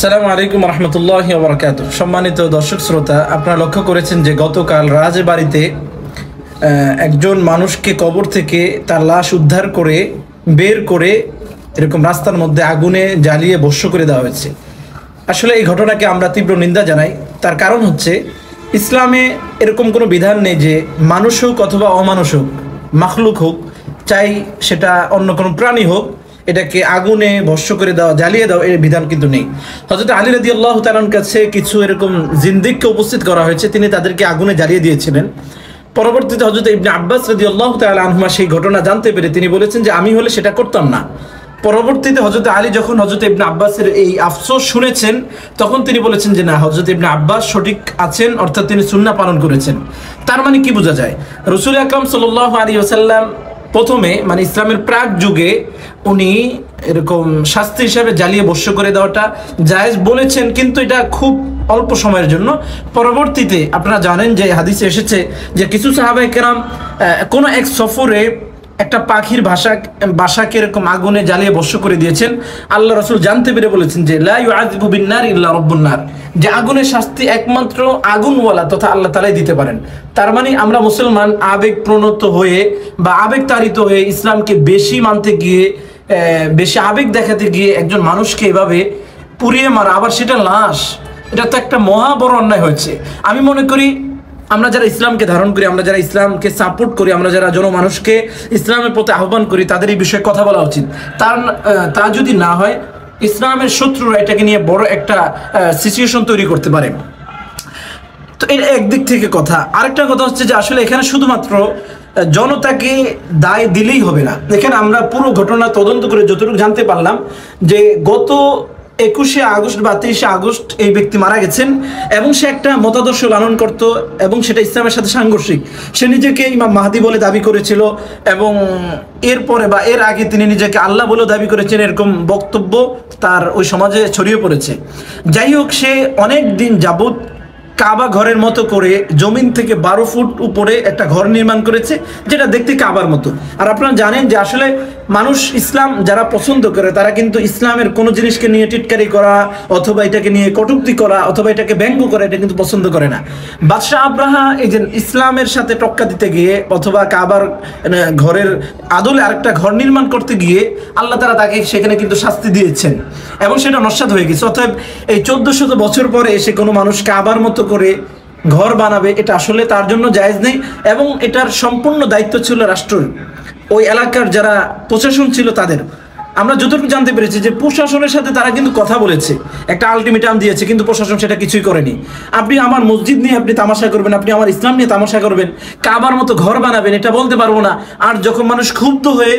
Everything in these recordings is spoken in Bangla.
আসসালামু আলাইকুম রহমতুল্লাহি ওয়া বারাকাতুহু। সম্মানিত দর্শক শ্রোতা, আপনারা লক্ষ্য করেছেন যে গতকাল রাজবাড়িতে একজন মানুষকে কবর থেকে তার লাশ উদ্ধার করে বের করে এরকম রাস্তার মধ্যে আগুনে জ্বালিয়ে ভস্ম করে দেওয়া হয়েছে। আসলে এই ঘটনাকে আমরা তীব্র নিন্দা জানাই। তার কারণ হচ্ছে, ইসলামে এরকম কোনো বিধান নেই যে মানুষ হোক অথবা অমানুষ হোক, মাখলুক হোক, চাই সেটা অন্য কোনো প্রাণী হোক, এটাকে আগুনে ভস্ম করে দেওয়া, জ্বালিয়ে দেওয়া, এর বিধান কিন্তু নেই। হযরত আলী রাদিয়াল্লাহু তাআলার কাছে কিছু এরকম জিন্দিককে উপস্থিত করা হয়েছে, তিনি তাদেরকে আগুনে জ্বালিয়ে দিয়েছিলেন। পরবর্তীতে হযরত ইবনে আব্বাস রাদিয়াল্লাহু তাআলা আনহুমা সেই ঘটনা জানতে পেরে তিনি বলেছেন যে আমি হলে সেটা করতাম না। পরবর্তীতে হযরত আলী যখন হযরত ইবনে আব্বাসের এই আফসোস শুনেছেন, তখন তিনি বলেছেন যে না, হযরত ইবনে আব্বাস সঠিক আছেন, অর্থাৎ তিনি সুন্নাহ পালন করেছেন। তার মানে কি বোঝা যায়? রাসূল আকরাম সাল্লাল্লাহু আলাইহি ওয়াসাল্লাম প্রথমে ইসলামের প্রাক যুগে উনি এরকম শাস্তি হিসাবে জ্বালিয়ে ভস্ম করে দেওয়াটা জায়েজ বলেছেন, কিন্তু এটা খুব অল্প সময়ের জন্য। পরবর্তীতে আপনারা জানেন যে হাদিসে এসেছে যে কিছু সাহাবায়ে কেরাম কোনো এক সফরে একটা পাখির বাসাকে এরকম আগুনে জ্বালিয়ে ভস্ম করে দিয়েছেন। আল্লাহ রাসূল জানতে পেরে বলেছেন যে লা ইউআযিবু বিন-নার ইল্লা রাব্বুন নার, যে আগুনের শাস্তি একমাত্র আগুনওয়ালা তথা আল্লাহ তাআলাই দিতে পারেন। তার মানে আমরা মুসলমান আবেগ প্রণত হয়ে বা আবেগ তাড়িত হয়ে ইসলামকে বেশি মানতে গিয়ে, বেশি আবেগ দেখাতে গিয়ে একজন মানুষকে এভাবে পুড়িয়ে মারা, আবার সেটা লাশ, এটা তো একটা মহা বড় অন্যায় হয়েছে। আমি মনে করি আমরা যারা ইসলামকে ধারণ করি, আমরা যারা ইসলামকে সাপোর্ট করি, আমরা যারা জনমানুষকে ইসলামের প্রতি আহ্বান করি, তাদের এই বিষয়ে কথা বলা উচিত। তা যদি না হয়, ইসলামের শত্রুরা এটাকে নিয়ে বড় একটা সিচুয়েশন তৈরি করতে পারে। তো এটা একদিক থেকে কথা। আরেকটা কথা হচ্ছে যে আসলে এখানে শুধুমাত্র জনতাকে দায় দিলেই হবে না। এখানে আমরা পুরো ঘটনা তদন্ত করে যতটুকু জানতে পারলাম যে গত 21শে আগস্ট বা 23শে আগস্ট এই ব্যক্তি মারা গেছেন, এবং সে একটা মতাদর্শ লালন করত এবং সেটা ইসলামের সাথে সাংঘর্ষিক। সে নিজেকে ইমাম মাহদি বলে দাবি করেছিল, এবং এরপরে বা এর আগে তিনি নিজেকে আল্লাহ বলেও দাবি করেছেন। এরকম বক্তব্য তার ওই সমাজে ছড়িয়ে পড়েছে। যাই হোক, সে অনেক দিন যাবত কাবা ঘরের মতো করে জমিন থেকে 12 ফুট উপরে একটা ঘর নির্মাণ করেছে, যেটা দেখতে কাবার মতো। আর আপনারা জানেন যে আসলে মানুষ ইসলাম যারা পছন্দ করে, তারা কিন্তু ইসলামের কোনো জিনিসকে নিয়ে টিটকারি করা অথবা এটাকে নিয়ে কটূক্তি করা অথবা এটাকে ব্যঙ্গ করা, এটা কিন্তু পছন্দ করে না। বাদশাহ আব্রাহা এই যে ইসলামের সাথে টক্কা দিতে গিয়ে অথবা কাবার ঘরের আদলে আরেকটা ঘর নির্মাণ করতে গিয়ে আল্লাহ তাআলা তাকে সেখানে কিন্তু শাস্তি দিয়েছেন, এবং সেটা নস্যাৎ হয়ে গেছে। অতএব এই 1400 বছর পরে এসে কোনো মানুষ কাবার মতো করে ঘর বানাবে, এটা আসলে তার জন্য জায়েজ নেই। এবং এটার সম্পূর্ণ দায়িত্ব ছিল রাষ্ট্রের, ওই এলাকার যারা প্রশাসন ছিল তাদের। আমরা যতটুকু জানতে পেরেছি যে প্রশাসনের সাথে তারা কিন্তু কথা বলেছে, একটা আলটিমেটাম দিয়েছে, কিন্তু প্রশাসন সেটা কিছুই করেনি। আপনি আমার মসজিদ নিয়ে আপনি তামাশা করবেন, আপনি আমার ইসলাম নিয়ে তামাশা করবেন, কাবার মতো ঘর বানাবেন, এটা বলতে পারবো না। আর যখন মানুষ ক্ষুব্ধ হয়ে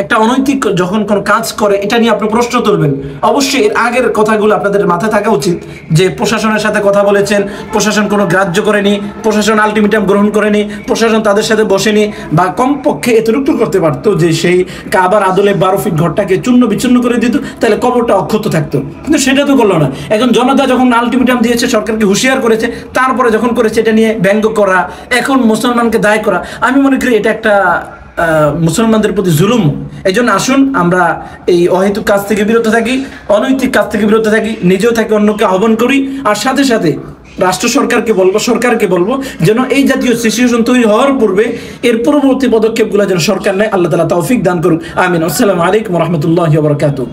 একটা অনৈতিক যখন কোনো কাজ করে, এটা নিয়ে আপনি প্রশ্ন তুলবেন, অবশ্যই এর আগের কথাগুলো আপনাদের মাথায় থাকা উচিত যে প্রশাসনের সাথে কথা বলেছেন, প্রশাসন কোনো গ্রাহ্য করেনি, প্রশাসন আলটিমেটাম গ্রহণ করেনি, প্রশাসন তাদের সাথে বসেনি, বা কমপক্ষে এতটুকু করতে পারতো যে সেই কাবার আদলে 12 ফিট ঘরটাকে চূর্ণ বিচ্ছিন্ন করে দিত, তাহলে কবরটা অক্ষত থাকতো। কিন্তু সেটা তো করলো না। এখন জনতা যখন আলটিমেটাম দিয়েছে, সরকারকে হুঁশিয়ার করেছে, তারপরে যখন করেছে এটা নিয়ে ব্যঙ্গ করা, এখন মুসলমানকে দায় করা, আমি মনে করি এটা একটা মুসলমানদের প্রতি জুলুম। এই জন্য আসুন আমরা এই অহেতুক কাজ থেকে বিরত থাকি, অনৈতিক কাজ থেকে বিরত থাকি, নিজেও থাকি, অন্যকে আহ্বান করি। আর সাথে সাথে রাষ্ট্র সরকারকে বলবো যেন এই জাতীয় সিচুয়েশন তৈরি হওয়ার পূর্বে এর পরবর্তী পদক্ষেপগুলো যেন সরকার নেয়। আল্লাহ তাআলা তৌফিক দান করুক। আমিন। আসসালামু আলাইকুম ওয়া রাহমাতুল্লাহি ওয়া বারাকাতুহু।